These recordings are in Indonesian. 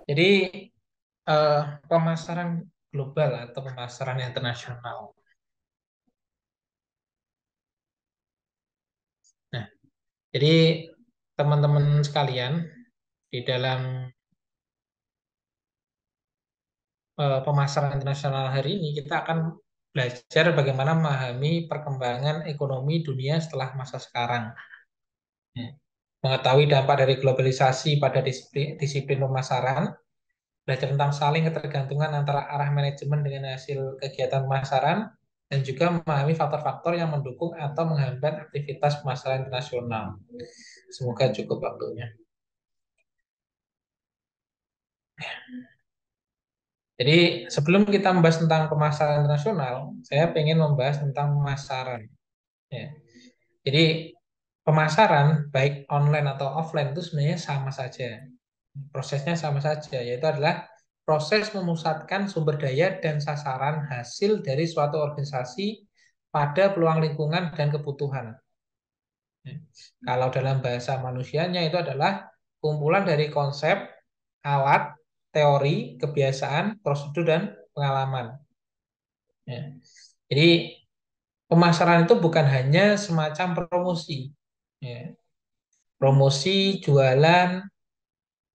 Jadi eh, pemasaran global atau pemasaran internasional. Nah, jadi teman-teman sekalian di dalam pemasaran internasional hari ini kita akan belajar bagaimana memahami perkembangan ekonomi dunia setelah masa sekarang. Ya. Mengetahui dampak dari globalisasi pada disiplin pemasaran, belajar tentang saling ketergantungan antara arah manajemen dengan hasil kegiatan pemasaran, dan juga memahami faktor-faktor yang mendukung atau menghambat aktivitas pemasaran internasional. Semoga cukup waktunya. Jadi sebelum kita membahas tentang pemasaran internasional, saya ingin membahas tentang pemasaran. Ya. Jadi pemasaran baik online atau offline itu sebenarnya sama saja. Prosesnya sama saja, yaitu adalah proses memusatkan sumber daya dan sasaran hasil dari suatu organisasi pada peluang lingkungan dan kebutuhan. Ya. Kalau dalam bahasa manusianya itu adalah kumpulan dari konsep, alat, teori, kebiasaan, prosedur, dan pengalaman. Ya. Jadi pemasaran itu bukan hanya semacam promosi. Ya. Promosi, jualan,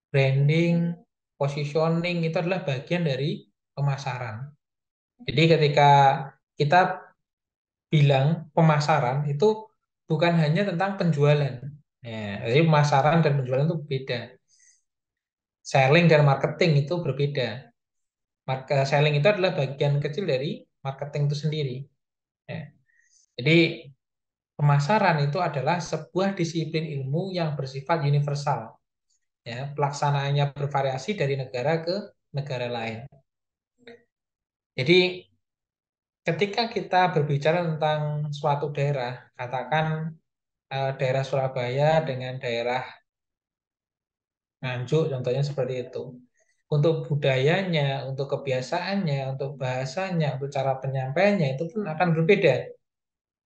branding, positioning itu adalah bagian dari pemasaran. Jadi ketika kita bilang pemasaran itu bukan hanya tentang penjualan. Ya, jadi pemasaran dan penjualan itu beda. Selling dan marketing itu berbeda. Selling itu adalah bagian kecil dari marketing itu sendiri. Ya. Jadi pemasaran itu adalah sebuah disiplin ilmu yang bersifat universal. Ya, pelaksanaannya bervariasi dari negara ke negara lain. Jadi ketika kita berbicara tentang suatu daerah, katakan daerah Surabaya dengan daerah Nganjuk, contohnya seperti itu. Untuk budayanya, untuk kebiasaannya, untuk bahasanya, untuk cara penyampaiannya itu pun akan berbeda.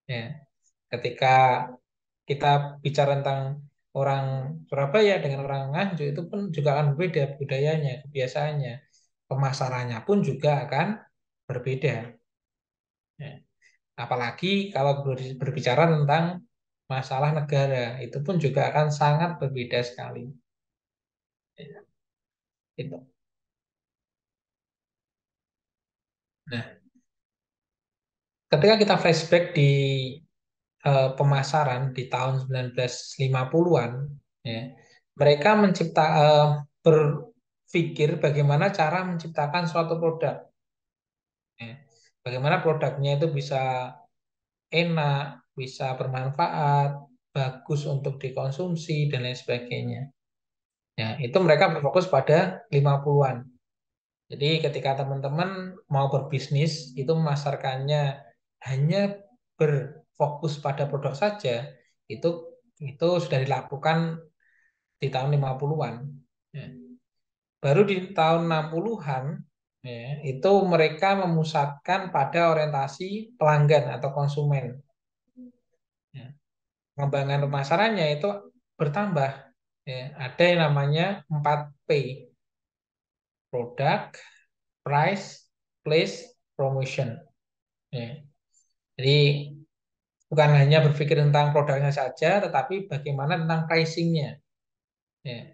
Ya, ketika kita bicara tentang orang Surabaya dengan orang Nganjuk itu pun juga akan berbeda budayanya, kebiasaannya, pemasarannya pun juga akan berbeda. Ya. Apalagi kalau berbicara tentang masalah negara, itu pun juga akan sangat berbeda sekali. Ya, itu. Nah, ketika kita flashback di pemasaran di tahun 1950-an, ya, mereka berpikir bagaimana cara menciptakan suatu produk. Ya. Bagaimana produknya itu bisa enak, bisa bermanfaat, bagus untuk dikonsumsi, dan lain sebagainya. Ya, itu mereka berfokus pada 50-an. Jadi ketika teman-teman mau berbisnis, itu memasarkannya hanya berfokus pada produk saja, itu itu sudah dilakukan di tahun 50-an. Ya. Baru di tahun 60-an, ya, itu mereka memusatkan pada orientasi pelanggan atau konsumen. Ya. Pengembangan pemasarannya itu bertambah. Ya. Ada yang namanya 4P, product, price, place, promotion. Ya. Jadi bukan hanya berpikir tentang produknya saja, tetapi bagaimana tentang pricingnya. Ya.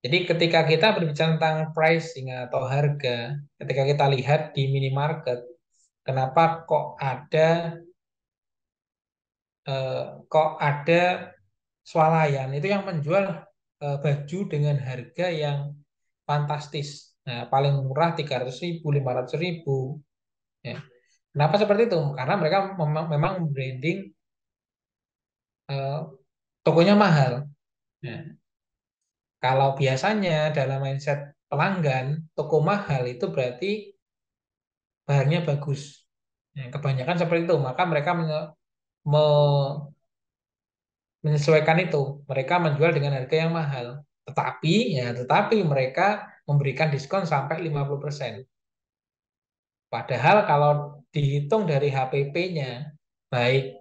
Jadi ketika kita berbicara tentang pricing atau harga, ketika kita lihat di minimarket, kenapa eh, kok ada swalayan itu yang menjual baju dengan harga yang fantastis. Nah, paling murah 300.000, 500.000. Ya. Kenapa seperti itu? Karena mereka memang branding eh, tokonya mahal. Ya. Kalau biasanya dalam mindset pelanggan, toko mahal itu berarti bahannya bagus. Ya, kebanyakan seperti itu, maka mereka menyesuaikan itu. Mereka menjual dengan harga yang mahal. Tetapi mereka memberikan diskon sampai 50%. Padahal kalau dihitung dari HPP-nya, baik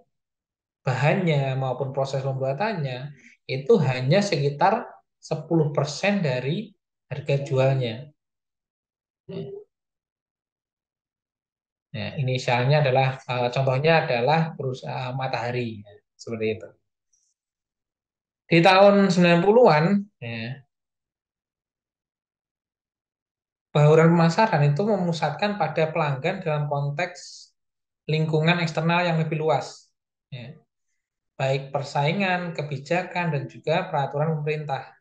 bahannya maupun proses pembuatannya, itu hanya sekitar 10% dari harga jualnya. Ya, inisialnya adalah contohnya adalah perusahaan Matahari, ya, seperti itu. Di tahun 90-an, ya, bauran pemasaran itu memusatkan pada pelanggan dalam konteks lingkungan eksternal yang lebih luas. Ya, baik persaingan, kebijakan, dan juga peraturan pemerintah.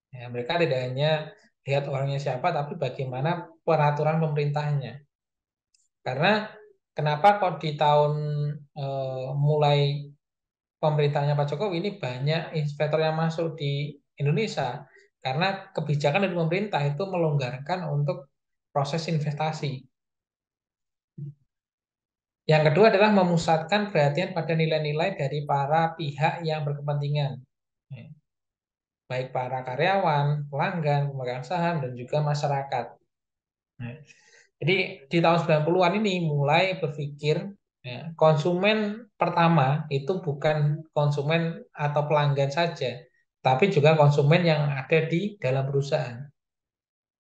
Ya, mereka tidak hanya lihat orangnya siapa, tapi bagaimana peraturan pemerintahnya. Karena kenapa kok di tahun mulai pemerintahnya Pak Jokowi ini banyak investor yang masuk di Indonesia? Karena kebijakan dari pemerintah itu melonggarkan untuk proses investasi. Yang kedua adalah memusatkan perhatian pada nilai-nilai dari para pihak yang berkepentingan. Ya, baik para karyawan, pelanggan, pemegang saham, dan juga masyarakat. Nah, jadi di tahun 90-an ini mulai berpikir, ya, konsumen pertama itu bukan konsumen atau pelanggan saja, tapi juga konsumen yang ada di dalam perusahaan.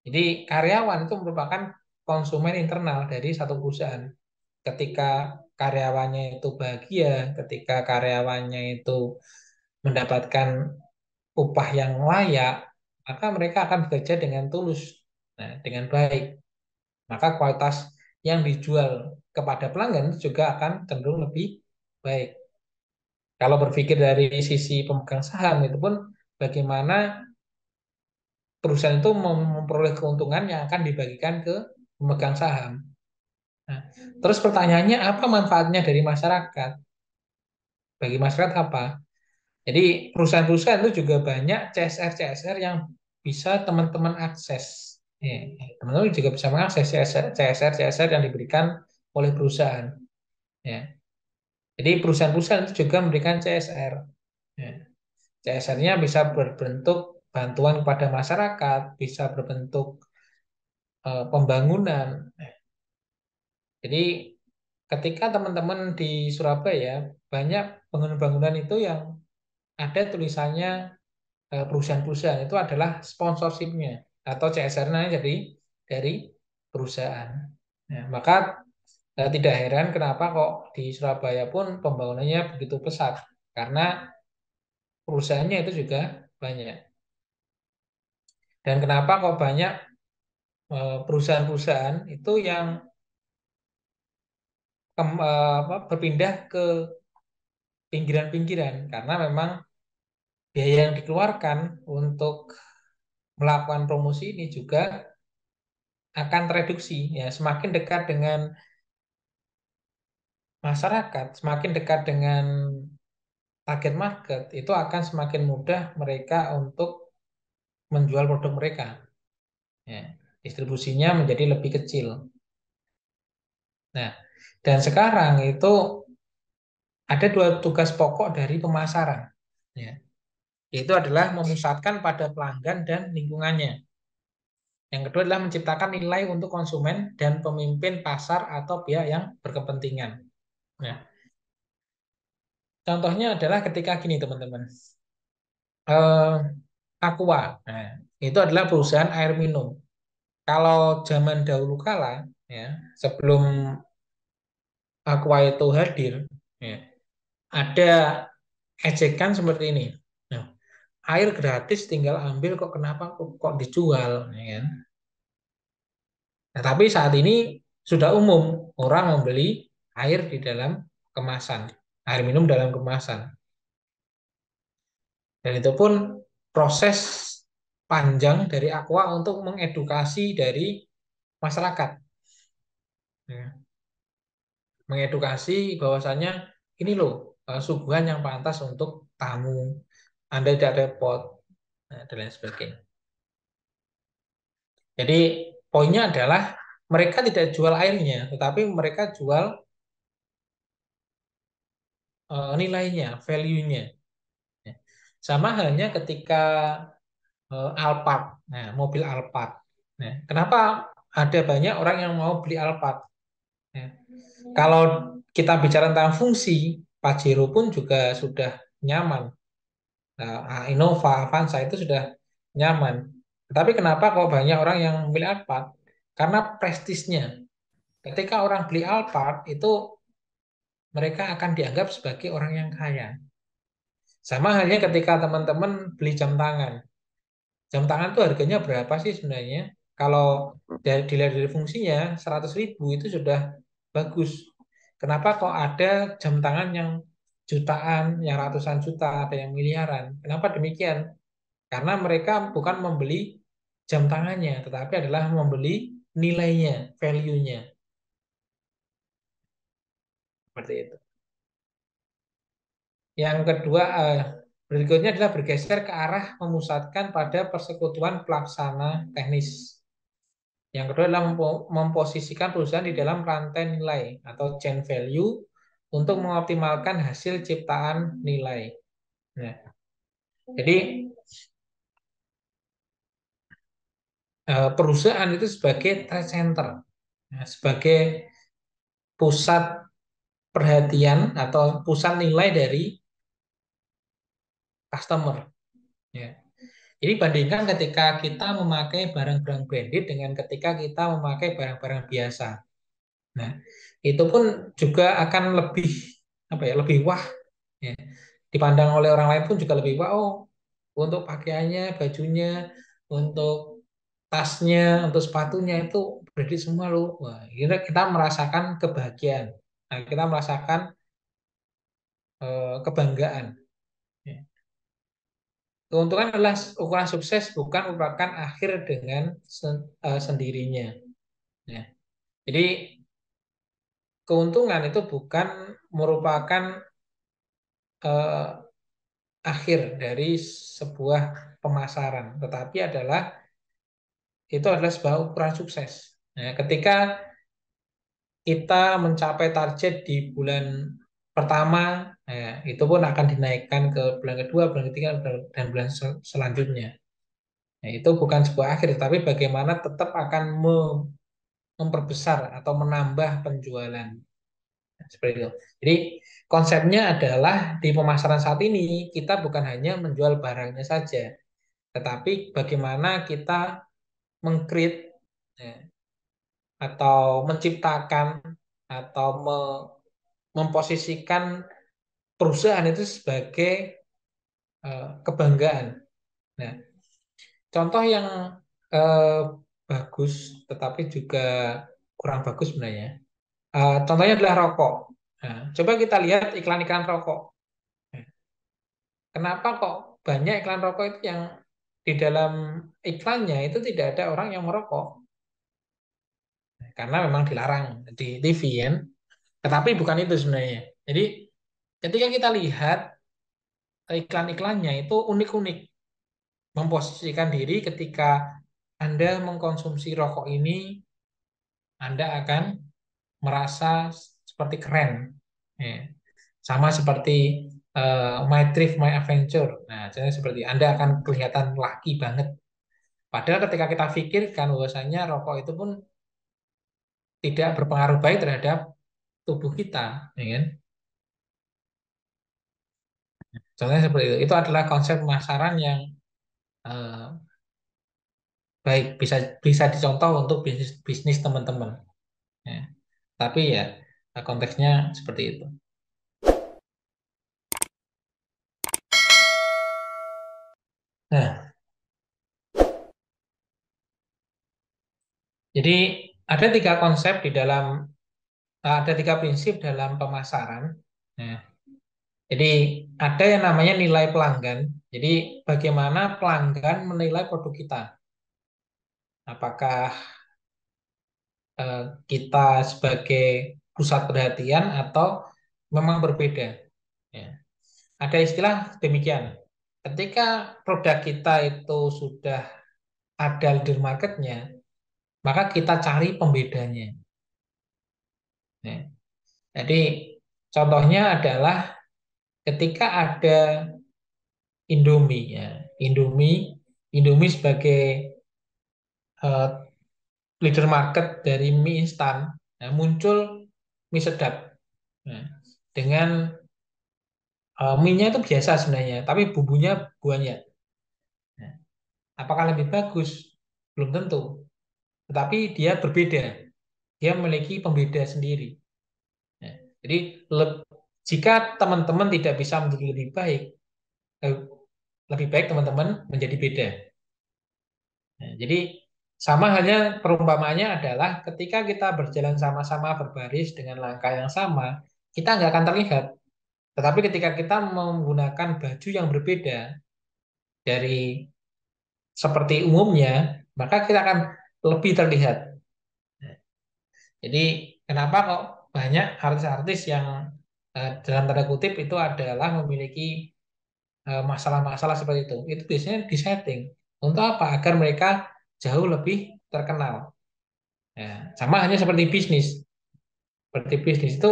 Jadi karyawan itu merupakan konsumen internal dari satu perusahaan. Ketika karyawannya itu bahagia, ketika karyawannya itu mendapatkan upah yang layak, maka mereka akan bekerja dengan tulus, nah, dengan baik. Maka kualitas yang dijual kepada pelanggan itu juga akan cenderung lebih baik. Kalau berpikir dari sisi pemegang saham, itu pun bagaimana perusahaan itu memperoleh keuntungan yang akan dibagikan ke pemegang saham. Nah, terus pertanyaannya apa manfaatnya dari masyarakat? Bagi masyarakat apa? Jadi perusahaan-perusahaan itu juga banyak CSR-CSR yang bisa teman-teman akses. Ya, teman-teman juga bisa mengakses CSR-CSR yang diberikan oleh perusahaan. Ya. Jadi perusahaan-perusahaan itu juga memberikan CSR. Ya. CSR-nya bisa berbentuk bantuan kepada masyarakat, bisa berbentuk pembangunan. Jadi ketika teman-teman di Surabaya banyak bangunan-bangunan itu yang ada tulisannya perusahaan-perusahaan itu adalah sponsorshipnya atau CSR-nya jadi dari perusahaan. Nah, maka tidak heran kenapa kok di Surabaya pun pembangunannya begitu pesat karena perusahaannya itu juga banyak. Dan kenapa kok banyak perusahaan-perusahaan itu yang berpindah ke pinggiran-pinggiran karena memang biaya yang dikeluarkan untuk melakukan promosi ini juga akan tereduksi ya semakin dekat dengan masyarakat, semakin dekat dengan target market itu akan semakin mudah mereka untuk menjual produk mereka ya, distribusinya menjadi lebih kecil. Nah, dan sekarang itu ada dua tugas pokok dari pemasaran ya, yaitu adalah memusatkan pada pelanggan dan lingkungannya. Yang kedua adalah menciptakan nilai untuk konsumen dan pemimpin pasar atau pihak yang berkepentingan. Nah, contohnya adalah ketika gini teman-teman. Eh, Aqua, nah, itu adalah perusahaan air minum. Kalau zaman dahulu kala, ya, sebelum Aqua itu hadir, ya, ada ejekan seperti ini. Nah, air gratis tinggal ambil kok kenapa kok dijual, ya kan? Nah, tapi saat ini sudah umum orang membeli air di dalam kemasan, air minum dalam kemasan. Dan itu pun proses panjang dari Aqua untuk mengedukasi dari masyarakat. Ya. Mengedukasi bahwasannya ini loh suguhan yang pantas untuk tamu. Anda tidak repot, nah, dan lain sebagainya. Jadi poinnya adalah mereka tidak jual airnya, tetapi mereka jual nilainya, value-nya. Ya. Sama halnya ketika Alphard, nah, mobil Alphard. Nah, kenapa ada banyak orang yang mau beli Alphard? Ya. Kalau kita bicara tentang fungsi, Pajero pun juga sudah nyaman. Nah, Innova, Avanza itu sudah nyaman. Tapi kenapa kok banyak orang yang memilih Alphard? Karena prestisnya. Ketika orang beli Alphard itu mereka akan dianggap sebagai orang yang kaya. Sama halnya ketika teman-teman beli jam tangan. Jam tangan tuh harganya berapa sih sebenarnya? Kalau dilihat dari fungsinya, 100.000 itu sudah bagus. Kenapa kok ada jam tangan yang jutaan, yang ratusan juta, ada yang miliaran? Kenapa demikian? Karena mereka bukan membeli jam tangannya, tetapi adalah membeli nilainya, value-nya. Seperti itu. Yang kedua, berikutnya adalah bergeser ke arah memusatkan pada persekutuan pelaksana teknis. Yang kedua adalah memposisikan perusahaan di dalam rantai nilai atau chain value untuk mengoptimalkan hasil ciptaan nilai. Nah, jadi perusahaan itu sebagai trade center, nah, sebagai pusat perhatian atau pusat nilai dari customer. Ya. Jadi bandingkan ketika kita memakai barang-barang branded dengan ketika kita memakai barang-barang biasa. Nah, itu pun juga akan lebih apa ya, lebih wah ya. Dipandang oleh orang lain pun juga lebih wah. Oh, untuk pakaiannya, bajunya, untuk tasnya, untuk sepatunya itu branded semua loh. Wah, kita merasakan kebahagiaan. Nah, kita merasakan kebanggaan. Ya. Keuntungan adalah ukuran sukses, bukan merupakan akhir dengan sendirinya. Ya. Jadi keuntungan itu bukan merupakan eh, akhir dari sebuah pemasaran, tetapi itu adalah sebuah ukuran sukses. Nah, ketika kita mencapai target di bulan pertama, itu pun akan dinaikkan ke bulan kedua, bulan ketiga, dan bulan selanjutnya. Nah, itu bukan sebuah akhir, tapi bagaimana tetap akan memperbesar atau menambah penjualan. Nah, seperti itu. Jadi konsepnya adalah di pemasaran saat ini kita bukan hanya menjual barangnya saja, tetapi bagaimana kita mengcreate ya, atau menciptakan atau memposisikan perusahaan itu sebagai kebanggaan. Nah, contoh yang eh, bagus tetapi juga kurang bagus sebenarnya. Contohnya adalah rokok. Nah, coba kita lihat iklan-iklan rokok. Nah, kenapa kok banyak iklan rokok itu yang di dalam iklannya itu tidak ada orang yang merokok? Karena memang dilarang di TV kan. Tetapi bukan itu sebenarnya. Jadi ketika kita lihat iklan-iklannya itu unik-unik. Memposisikan diri ketika Anda mengkonsumsi rokok ini, Anda akan merasa seperti keren. Ya. Sama seperti My Thrift, My Adventure. Nah, jadi seperti Anda akan kelihatan laki banget. Padahal ketika kita pikirkan bahwasanya rokok itu pun tidak berpengaruh baik terhadap tubuh kita, ya kan? Contohnya seperti itu. Itu adalah konsep pemasaran yang eh, baik, bisa bisa dicontoh untuk bisnis bisnis teman-teman. Ya. Tapi ya konteksnya seperti itu. Nah, jadi ada tiga konsep di dalam ada tiga prinsip dalam pemasaran. Nah, jadi ada yang namanya nilai pelanggan. Jadi bagaimana pelanggan menilai produk kita? Apakah eh, kita sebagai pusat perhatian atau memang berbeda? Ya. Ada istilah demikian. Ketika produk kita itu sudah ada di marketnya, maka kita cari pembedanya. Ya. Jadi contohnya adalah ketika ada Indomie ya. Indomie Indomie sebagai eh, leader market dari mie instan, nah, muncul mie sedap. Nah, dengan mie-nya itu biasa sebenarnya, tapi bumbunya banyak. Nah, Apakah lebih bagus? Belum tentu. Tetapi dia berbeda. Dia memiliki pembeda sendiri. Ya. Jadi jika teman-teman tidak bisa menjadi lebih baik, eh, lebih baik teman-teman menjadi beda. Nah, jadi sama halnya perumpamaannya adalah ketika kita berjalan sama-sama berbaris dengan langkah yang sama, kita nggak akan terlihat. Tetapi ketika kita menggunakan baju yang berbeda dari seperti umumnya, maka kita akan lebih terlihat. Jadi kenapa kok banyak artis-artis yang dalam tanda kutip itu adalah memiliki masalah-masalah seperti itu. Itu biasanya disetting. Untuk apa? Agar mereka jauh lebih terkenal. Ya, sama hanya seperti bisnis. Seperti bisnis itu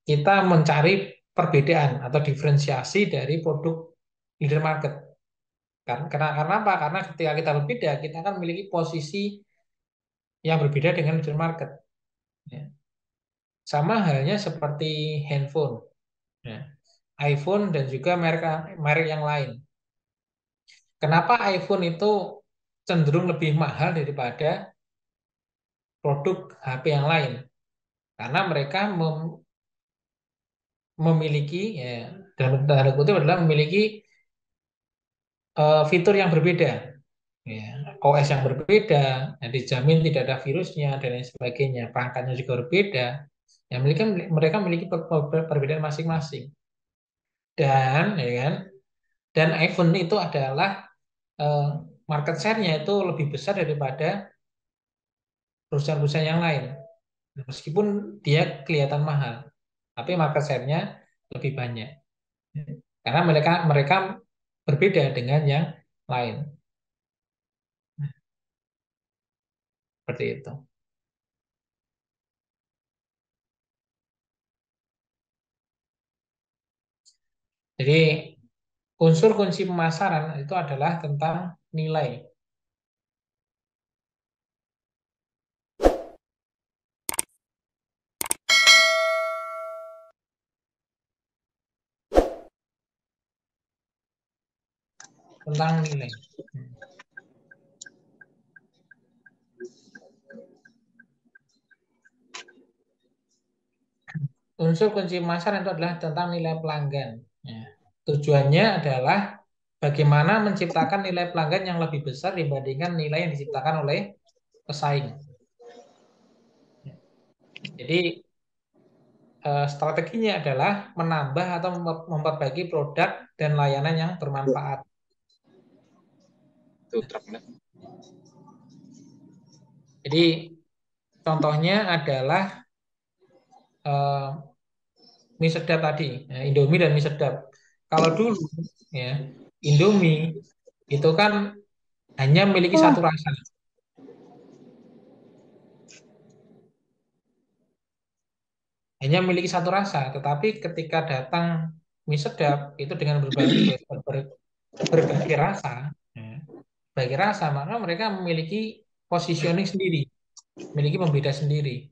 kita mencari perbedaan atau diferensiasi dari produk leader market. Karena apa? Karena ketika kita berbeda, kita akan memiliki posisi yang berbeda dengan leader market. Ya. Sama halnya seperti handphone. Ya. iPhone dan juga merek merek yang lain. Kenapa iPhone itu cenderung lebih mahal daripada produk HP yang lain? Karena mereka memiliki, ya, dalam tanda kutip adalah memiliki fitur yang berbeda, ya, OS yang berbeda, yang dijamin tidak ada virusnya dan lain sebagainya, perangkatnya juga berbeda. Ya, mereka memiliki perbedaan masing-masing. Dan ya kan, dan iPhone itu adalah eh, market share-nya itu lebih besar daripada perusahaan-perusahaan yang lain. Meskipun dia kelihatan mahal, tapi market share-nya lebih banyak. Karena mereka mereka berbeda dengan yang lain. Seperti itu. Jadi unsur kunci pemasaran itu adalah tentang nilai. Tentang nilai. Unsur kunci pemasaran itu adalah tentang nilai pelanggan. Ya. Tujuannya adalah bagaimana menciptakan nilai pelanggan yang lebih besar dibandingkan nilai yang diciptakan oleh pesaing. Ya. Jadi strateginya adalah menambah atau memperbaiki produk dan layanan yang bermanfaat. Jadi contohnya adalah eh, mie sedap tadi, ya, Indomie dan mie sedap. Kalau dulu ya Indomie itu kan hanya memiliki satu rasa, tetapi ketika datang mie sedap itu dengan berbagai rasa, ya, berbagai rasa, maka mereka memiliki positioning sendiri, memiliki pembeda sendiri.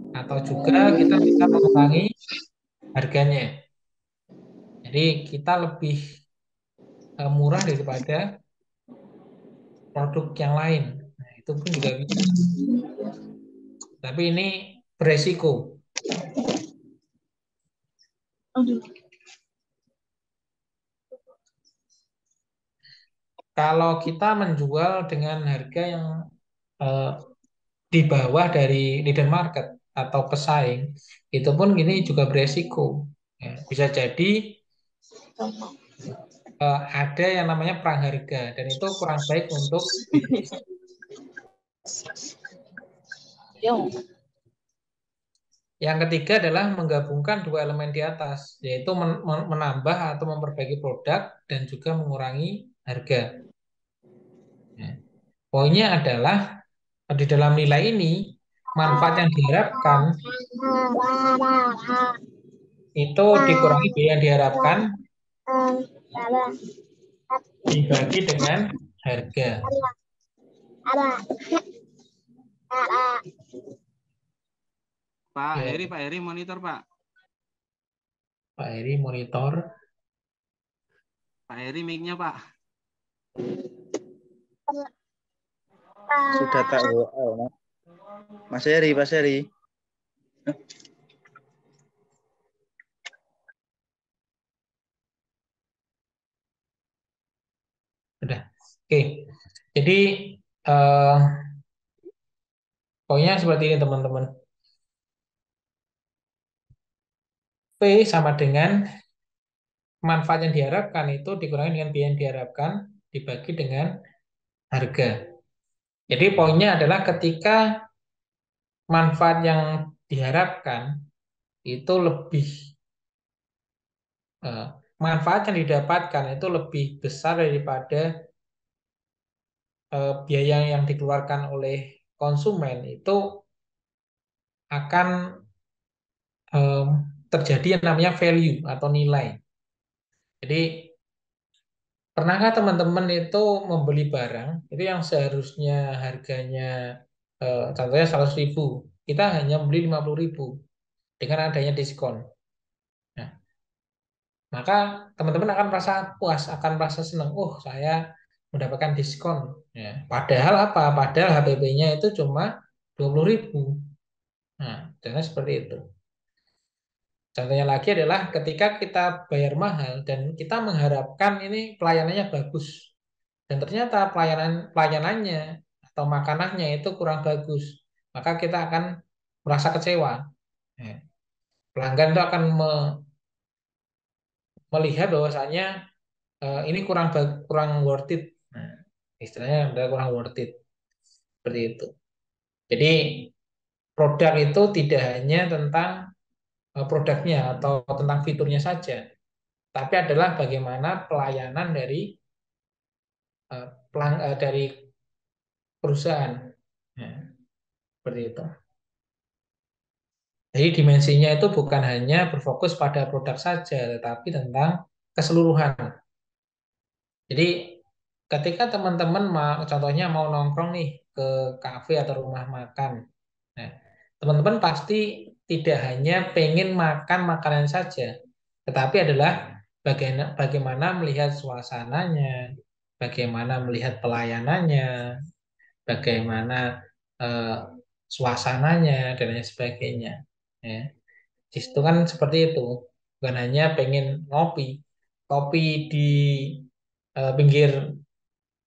Atau juga kita bisa mengurangi harganya. Jadi kita lebih murah daripada produk yang lain. Nah, itu pun juga bisa. Tapi ini beresiko. Kalau kita menjual dengan harga yang eh, di bawah dari leader market atau pesaing, itu pun ini juga beresiko. Ya, bisa jadi ada yang namanya perang harga dan itu kurang baik untuk bisnis. Yang ketiga adalah menggabungkan dua elemen di atas, yaitu menambah atau memperbaiki produk dan juga mengurangi harga. Ya. Poinnya adalah di dalam nilai ini manfaat yang diharapkan itu dikurangi biaya yang diharapkan dibagi dengan harga. Ya, Pak Heri monitor Pak. Pak Heri monitor. Pak Heri mic-nya Pak. Sudah tak WA, Mas. Mas Heri, Mas Heri. Udah. Oke. Jadi eh, poinnya seperti ini teman-teman. P sama dengan manfaat yang diharapkan itu dikurangi dengan biaya yang diharapkan dibagi dengan harga. Jadi poinnya adalah ketika manfaat yang diharapkan itu lebih eh, manfaat yang didapatkan itu lebih besar daripada biaya yang dikeluarkan oleh konsumen itu akan em, terjadi yang namanya value atau nilai. Jadi pernahkah teman-teman itu membeli barang itu yang seharusnya harganya contohnya 100.000, kita hanya beli 50.000 dengan adanya diskon. Nah, maka teman-teman akan merasa puas, akan merasa senang. Oh, saya mendapatkan diskon. Ya, padahal apa? Padahal HPP-nya itu cuma 20.000. Nah, contohnya seperti itu. Contohnya lagi adalah ketika kita bayar mahal dan kita mengharapkan ini pelayanannya bagus. Dan ternyata pelayanannya atau makanannya itu kurang bagus. Maka kita akan merasa kecewa. Ya. Pelanggan itu akan melihat bahwasanya ini kurang worth it. Nah, istilahnya adalah kurang worth it. Seperti itu. Jadi produk itu tidak hanya tentang produknya atau tentang fiturnya saja, tapi adalah bagaimana pelayanan dari perusahaan. Ya, seperti itu. Jadi dimensinya itu bukan hanya berfokus pada produk saja, tetapi tentang keseluruhan. Jadi ketika teman-teman contohnya mau nongkrong nih ke kafe atau rumah makan, nah, teman-teman pasti tidak hanya pengen makan makanan saja, tetapi adalah bagaimana melihat suasananya, bagaimana melihat pelayanannya, bagaimana eh, suasananya dan lain sebagainya. Ya. Di situ kan seperti itu, bukan hanya pengen ngopi, kopi di pinggir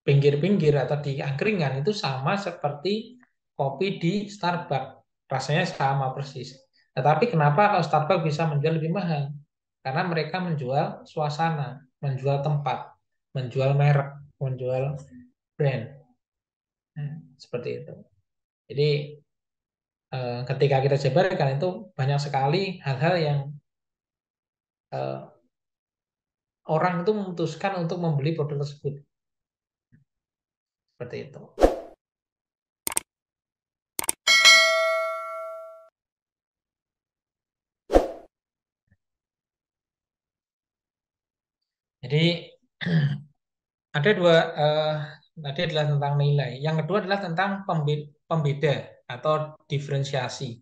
pinggir-pinggir atau di angkringan itu sama seperti kopi di Starbucks. Rasanya sama persis. Tetapi kenapa kalau Starbucks bisa menjual lebih mahal? Karena mereka menjual suasana, menjual tempat, menjual merek, menjual brand. Nah, seperti itu. Jadi ketika kita jabarkan itu banyak sekali hal-hal yang eh, orang itu memutuskan untuk membeli produk tersebut. Seperti itu. Jadi ada dua, tadi adalah tentang nilai. Yang kedua adalah tentang pembeda atau diferensiasi.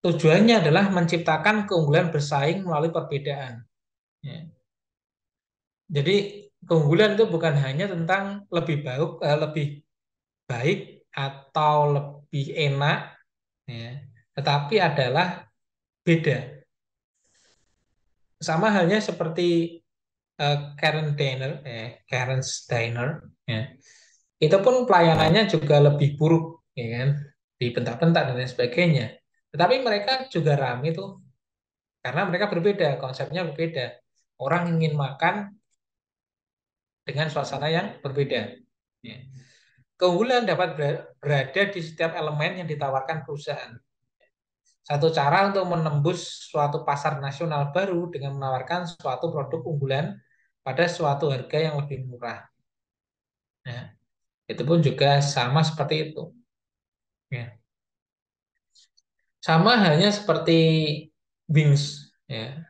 Tujuannya adalah menciptakan keunggulan bersaing melalui perbedaan. Ya. Jadi keunggulan itu bukan hanya tentang lebih baik atau lebih enak, ya, tetapi adalah beda. Sama halnya seperti Karen's Diner, ya. Itu pun pelayanannya juga lebih buruk, ya kan, dibentak-bentak dan lain sebagainya. Tetapi mereka juga ramai tuh, karena mereka berbeda, konsepnya berbeda. Orang ingin makan dengan suasana yang berbeda. Ya. Keunggulan dapat berada di setiap elemen yang ditawarkan perusahaan. Satu cara untuk menembus suatu pasar nasional baru dengan menawarkan suatu produk unggulan pada suatu harga yang lebih murah. Nah, itu pun juga sama seperti itu. Ya. Sama halnya seperti Wings. Ya.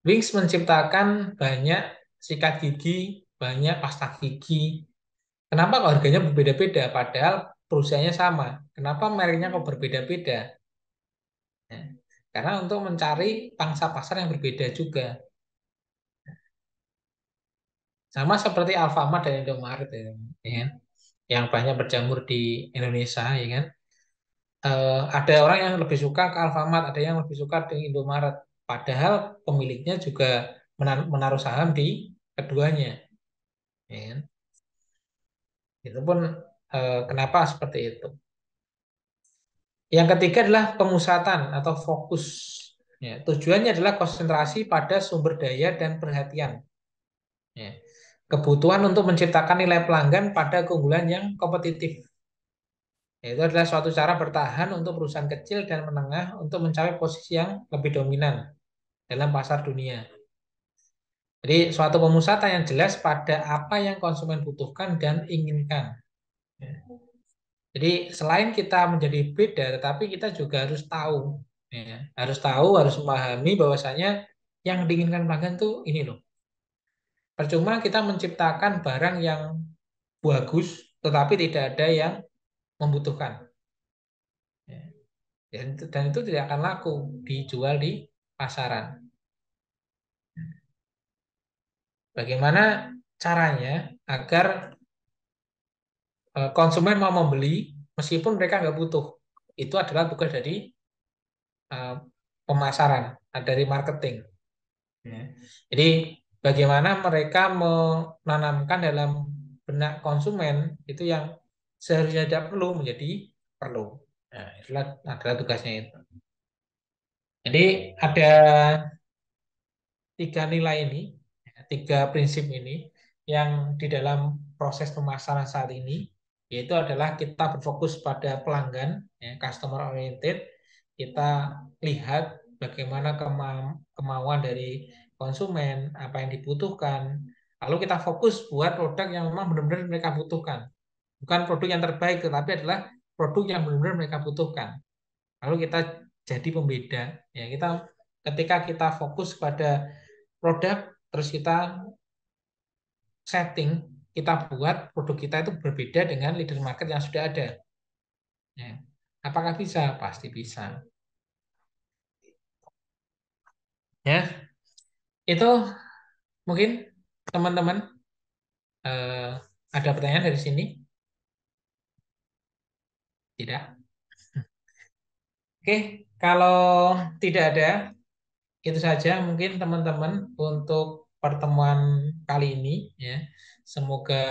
Wings menciptakan banyak sikat gigi, banyak pasta gigi. Kenapa kok harganya berbeda-beda? Padahal perusahaannya sama. Kenapa mereknya kok berbeda-beda? Ya. Karena untuk mencari pangsa pasar yang berbeda juga. Sama seperti Alfamart dan Indomaret ya, kan? Yang banyak berjamur di Indonesia, ya kan? Ada orang yang lebih suka ke Alfamart, ada yang lebih suka di Indomaret. Padahal pemiliknya juga menaruh saham di keduanya, ya kan? Itu pun kenapa seperti itu. Yang ketiga adalah pemusatan atau fokus. Ya, tujuannya adalah konsentrasi pada sumber daya dan perhatian. Ya. Kebutuhan untuk menciptakan nilai pelanggan pada keunggulan yang kompetitif. Itu adalah suatu cara bertahan untuk perusahaan kecil dan menengah untuk mencapai posisi yang lebih dominan dalam pasar dunia. Jadi suatu pemusatan yang jelas pada apa yang konsumen butuhkan dan inginkan. Ya. Jadi selain kita menjadi beda, tetapi kita juga harus tahu, ya, harus memahami bahwasanya yang diinginkan pelanggan tuh ini loh. Percuma kita menciptakan barang yang bagus, tetapi tidak ada yang membutuhkan. Ya. Dan itu tidak akan laku dijual di pasaran. Bagaimana caranya agar konsumen mau membeli meskipun mereka nggak butuh? Itu adalah tugas dari eh, pemasaran, dari marketing. Ya. Jadi bagaimana mereka menanamkan dalam benak konsumen itu yang seharusnya tidak perlu menjadi perlu. Nah, itulah adalah tugasnya itu. Jadi ada tiga nilai ini, tiga prinsip ini yang di dalam proses pemasaran saat ini, yaitu adalah kita berfokus pada pelanggan, ya, customer oriented, kita lihat bagaimana kemauan dari konsumen, apa yang dibutuhkan, lalu kita fokus buat produk yang memang benar-benar mereka butuhkan, bukan produk yang terbaik, tetapi adalah produk yang benar-benar mereka butuhkan. Lalu kita jadi pembeda, ya kita ketika kita fokus pada produk, terus kita setting, kita buat produk kita itu berbeda dengan leader market yang sudah ada. Ya. Apakah bisa? Pasti bisa. Ya, itu mungkin teman-teman ada pertanyaan dari sini? Tidak. Oke, kalau tidak ada, itu saja mungkin teman-teman untuk pertemuan kali ini. Ya, semoga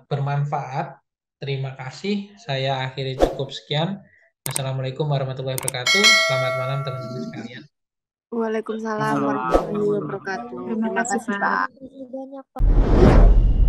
bermanfaat. Terima kasih. Saya akhiri cukup sekian. Assalamualaikum warahmatullahi wabarakatuh. Selamat malam teman-teman sekalian. Waalaikumsalam warahmatullahi wabarakatuh. Terima Terima kasih, kasih, Pak. Pak.